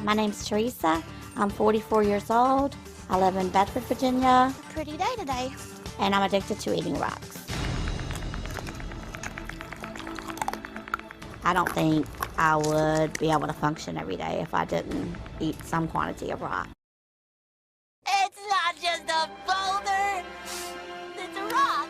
My name's Teresa. I'm 44 years old. I live in Bedford, Virginia. Pretty day today. And I'm addicted to eating rocks. I don't think I would be able to function every day if I didn't eat some quantity of rock. It's not just a boulder, it's a rock.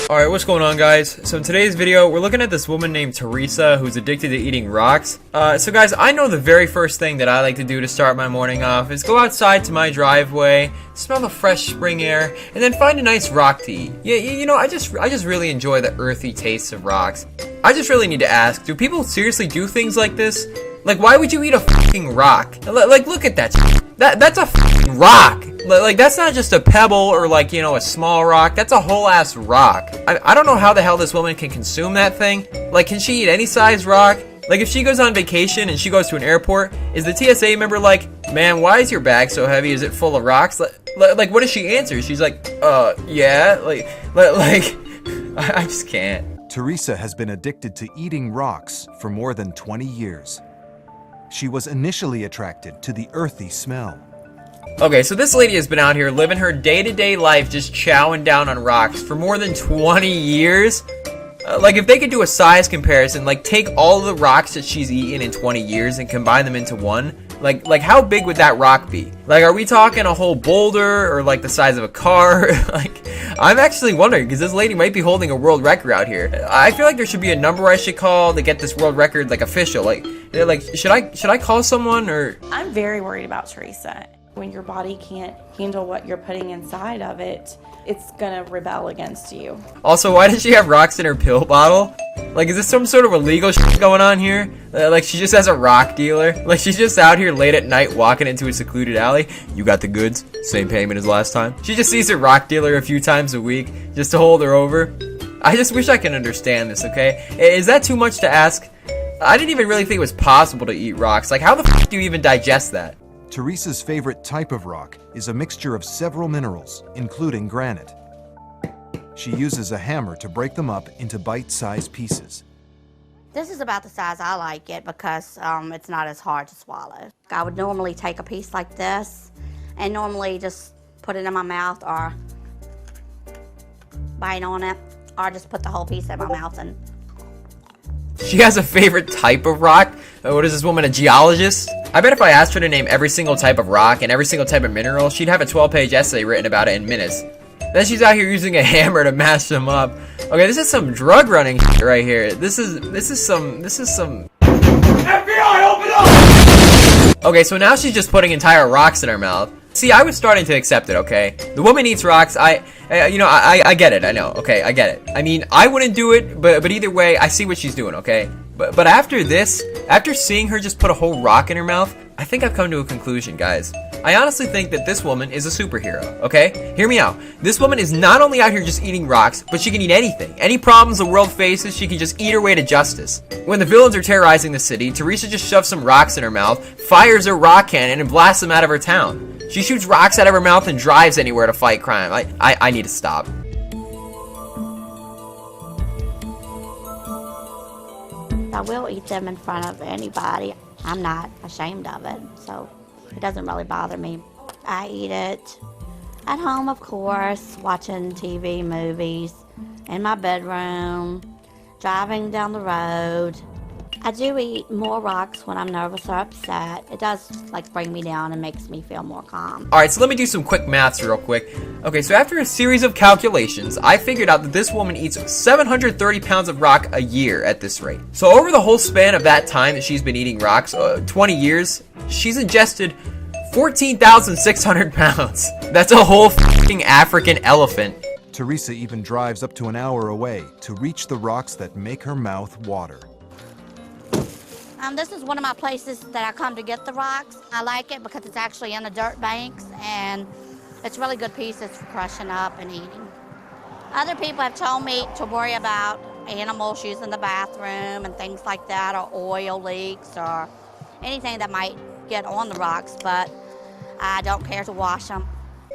Alright, what's going on, guys? So in today's video, we're looking at this woman named Teresa who's addicted to eating rocks. So guys, I know the very first thing that I like to do to start my morning off is go outside to my driveway, smell the fresh spring air, and then find a nice rock to eat. Yeah, you know, I just really enjoy the earthy taste of rocks. I just really need to ask, do people seriously do things like this? Like, why would you eat a fucking rock? Like, look at that shit. That's a fucking rock. Like, that's not just a pebble or, like, you know, a small rock. That's a whole ass rock. I don't know how the hell this woman can consume that thing. Like, can she eat any size rock? Like, if she goes on vacation and she goes to an airport, is the TSA member like, man, why is your bag so heavy? Is it full of rocks? Like, what does she answer? She's like, yeah. Like, I just can't. Teresa has been addicted to eating rocks for more than 20 years. She was initially attracted to the earthy smell. Okay, so this lady has been out here living her day-to-day life just chowing down on rocks for more than 20 years. Like, if they could do a size comparison, like, take all the rocks that she's eaten in 20 years and combine them into one, like how big would that rock be? Like, are we talking a whole boulder or, like, the size of a car? Like, I'm actually wondering, because this lady might be holding a world record out here. I feel like there should be a number I should call to get this world record, like, official. Like, should I call someone, or? I'm very worried about Teresa. When your body can't handle what you're putting inside of it, it's gonna rebel against you. Also, why does she have rocks in her pill bottle? Like, is this some sort of illegal shit going on here? Like, she just has a rock dealer? Like, she's just out here late at night walking into a secluded alley. You got the goods? Same payment as last time. She just sees her rock dealer a few times a week just to hold her over. I just wish I could understand this, okay? Is that too much to ask? I didn't even really think it was possible to eat rocks. Like, how the f do you even digest that? Teresa's favorite type of rock is a mixture of several minerals, including granite. She uses a hammer to break them up into bite-sized pieces. This is about the size I like it because it's not as hard to swallow. I would normally take a piece like this and normally just put it in my mouth or bite on it or just put the whole piece in my mouth and... She has a favorite type of rock? What is this woman, a geologist? I bet if I asked her to name every single type of rock and every single type of mineral, she'd have a 12-page essay written about it in minutes. Then she's out here using a hammer to mash them up. Okay, this is some drug running shit right here. This is some FBI, open up! Okay, so now she's just putting entire rocks in her mouth. See, I was starting to accept it, okay? The woman eats rocks. I get it. I know. Okay, I get it. I mean, I wouldn't do it, but either way, I see what she's doing, okay? But after this, after seeing her just put a whole rock in her mouth, I think I've come to a conclusion, guys. I honestly think that this woman is a superhero, okay? Hear me out. This woman is not only out here just eating rocks, but she can eat anything. Any problems the world faces, she can just eat her way to justice. When the villains are terrorizing the city, Teresa just shoves some rocks in her mouth, fires her rock cannon, and blasts them out of her town. She shoots rocks out of her mouth and drives anywhere to fight crime. I need to stop. I will eat them in front of anybody. I'm not ashamed of it, so it doesn't really bother me. I eat it at home, of course, watching TV, movies, in my bedroom, driving down the road. I do eat more rocks when I'm nervous or upset. It does, like, bring me down and makes me feel more calm. Alright, so let me do some quick maths real quick. Okay, so after a series of calculations, I figured out that this woman eats 730 pounds of rock a year at this rate. So over the whole span of that time that she's been eating rocks, 20 years, she's ingested 14,600 pounds. That's a whole fucking African elephant. Teresa even drives up to an hour away to reach the rocks that make her mouth water. This is one of my places that I come to get the rocks. I like it because it's actually in the dirt banks and it's really good pieces for crushing up and eating. Other people have told me to worry about animals using the bathroom and things like that, or oil leaks or anything that might get on the rocks, but I don't care to wash them.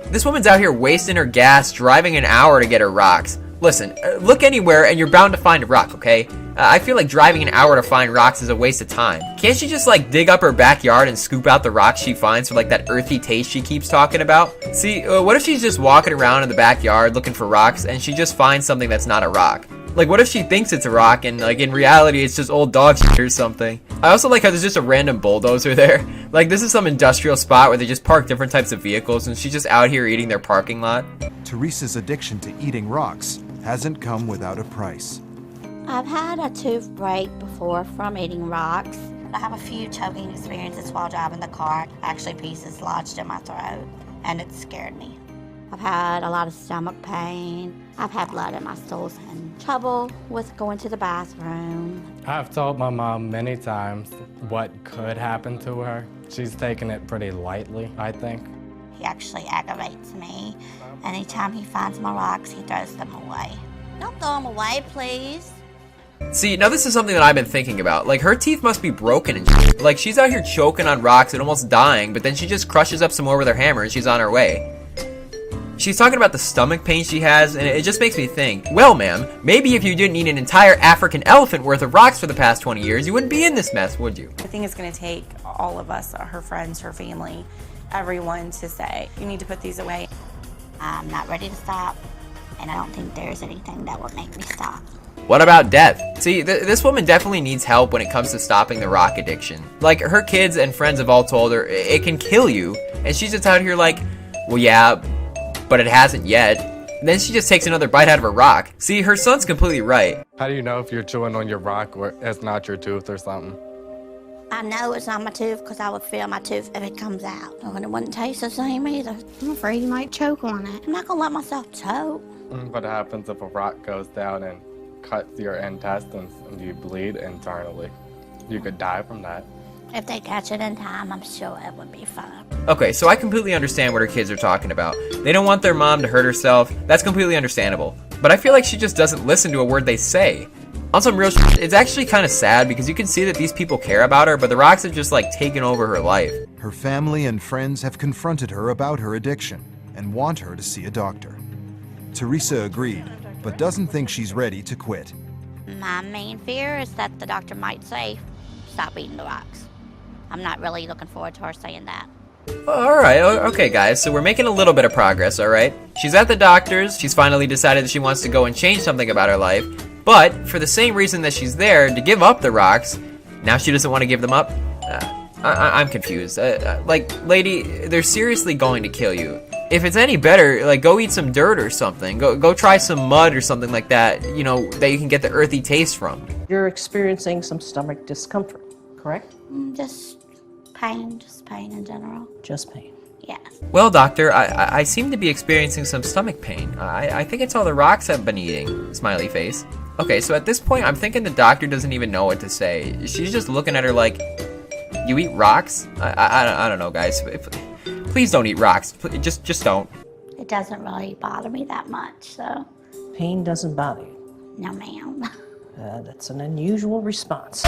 This woman's out here wasting her gas, driving an hour to get her rocks. Listen, look anywhere and you're bound to find a rock, okay? I feel like driving an hour to find rocks is a waste of time. Can't she just like dig up her backyard and scoop out the rocks she finds for like that earthy taste she keeps talking about? See, what if she's just walking around in the backyard looking for rocks and she just finds something that's not a rock? Like, what if she thinks it's a rock and, like, in reality, it's just old dog shit or something? I also like how there's just a random bulldozer there. Like, this is some industrial spot where they just park different types of vehicles and she's just out here eating their parking lot. Teresa's addiction to eating rocks hasn't come without a price. I've had a tooth break before from eating rocks. I have a few choking experiences while driving the car. Actually, pieces lodged in my throat, and it scared me. I've had a lot of stomach pain. I've had blood in my stools and trouble with going to the bathroom. I've told my mom many times what could happen to her. She's taken it pretty lightly, I think. He actually aggravates me. Anytime he finds my rocks, he throws them away. Don't throw them away, please. See, now this is something that I've been thinking about. Like, her teeth must be broken and shit. Like, she's out here choking on rocks and almost dying, but then she just crushes up some more with her hammer and she's on her way. She's talking about the stomach pain she has, and it just makes me think, well, ma'am, maybe if you didn't eat an entire African elephant worth of rocks for the past 20 years, you wouldn't be in this mess, would you? I think it's going to take all of us, her friends, her family, everyone to say, you need to put these away. I'm not ready to stop, and I don't think there's anything that would make me stop. What about death? See, this woman definitely needs help when it comes to stopping the rock addiction. Like, her kids and friends have all told her, it can kill you, and she's just out here like, well, yeah, but it hasn't yet. And then she just takes another bite out of her rock. See, her son's completely right. How do you know if you're chewing on your rock or it's not your tooth or something? I know it's not my tooth because I would feel my tooth if it comes out. And it wouldn't taste the same either. I'm afraid you might choke on it. I'm not going to let myself choke. What happens if a rock goes down and cuts your intestines and you bleed internally? You could die from that. If they catch it in time, I'm sure it would be fine. Okay, so I completely understand what her kids are talking about. They don't want their mom to hurt herself. That's completely understandable. But I feel like she just doesn't listen to a word they say. On some real shit, it's actually kind of sad because you can see that these people care about her, but the rocks have just like taken over her life. Her family and friends have confronted her about her addiction and want her to see a doctor. Teresa agreed, but doesn't think she's ready to quit. My main fear is that the doctor might say, stop eating the rocks. I'm not really looking forward to her saying that. Alright, okay guys, so we're making a little bit of progress, alright? She's at the doctor's, she's finally decided that she wants to go and change something about her life, but for the same reason that she's there, to give up the rocks, now she doesn't want to give them up? I'm confused. Like, lady, they're seriously going to kill you. If it's any better, like, go eat some dirt or something. Go try some mud or something like that, you know, that you can get the earthy taste from. You're experiencing some stomach discomfort, correct? Just pain in general. Just pain. Yes. Well, doctor, I seem to be experiencing some stomach pain. I think it's all the rocks I've been eating. Smiley face. Okay, so at this point, I'm thinking the doctor doesn't even know what to say. She's just looking at her like, you eat rocks? I don't know, guys. Please don't eat rocks. Just don't. It doesn't really bother me that much, so. Pain doesn't bother you? No, ma'am. That's an unusual response.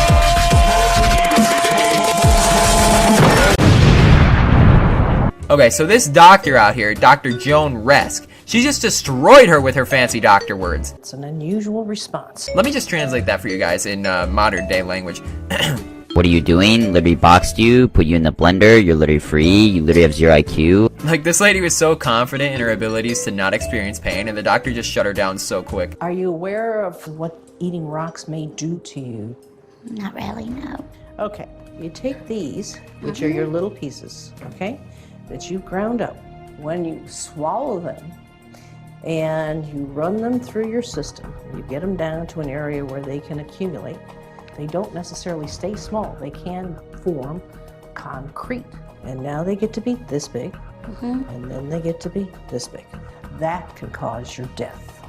Okay, so this doctor out here, Dr. Joan Resk, she just destroyed her with her fancy doctor words. It's an unusual response. Let me just translate that for you guys in modern day language. What are you doing? Literally boxed you, put you in the blender, you're literally free, you literally have 0 IQ. Like, this lady was so confident in her abilities to not experience pain, and the doctor just shut her down so quick. Are you aware of what eating rocks may do to you? Not really, no. Okay, you take these, which are your little pieces, okay, that you've ground up. When you swallow them and you run them through your system, you get them down to an area where they can accumulate. They don't necessarily stay small. They can form concrete. And now they get to be this big, and then they get to be this big. That can cause your death.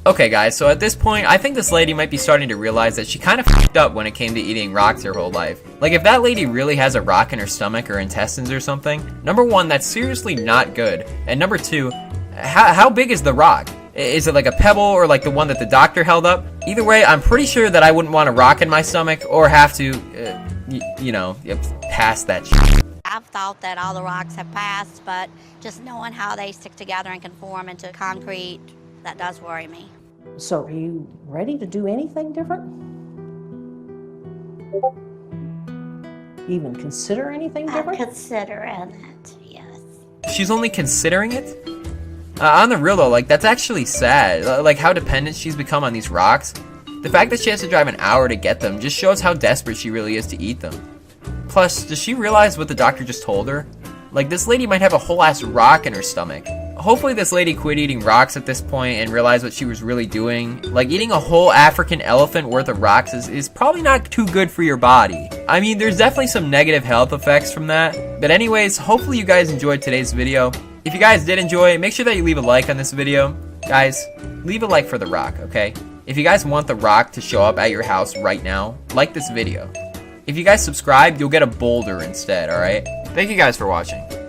Okay guys, so at this point, I think this lady might be starting to realize that she kind of f***ed up when it came to eating rocks her whole life. Like, if that lady really has a rock in her stomach or intestines or something, number one, that's seriously not good. And number two, how big is the rock? Is it like a pebble or like the one that the doctor held up? Either way, I'm pretty sure that I wouldn't want a rock in my stomach or have to, pass that shit. I've thought that all the rocks have passed, but just knowing how they stick together and can form into concrete, that does worry me. So are you ready to do anything different? Even consider anything I'm different? considering it, yes. She's only considering it? On the real though, like, that's actually sad. Like, how dependent she's become on these rocks. The fact that she has to drive an hour to get them just shows how desperate she really is to eat them. Plus, does she realize what the doctor just told her? Like, this lady might have a whole ass rock in her stomach. Hopefully this lady quit eating rocks at this point and realized what she was really doing. Like, eating a whole African elephant worth of rocks is probably not too good for your body. I mean, there's definitely some negative health effects from that. But anyways, hopefully you guys enjoyed today's video. If you guys did enjoy, make sure that you leave a like on this video. Guys, leave a like for the rock, okay? If you guys want the rock to show up at your house right now, like this video. If you guys subscribe, you'll get a boulder instead, alright? Thank you guys for watching.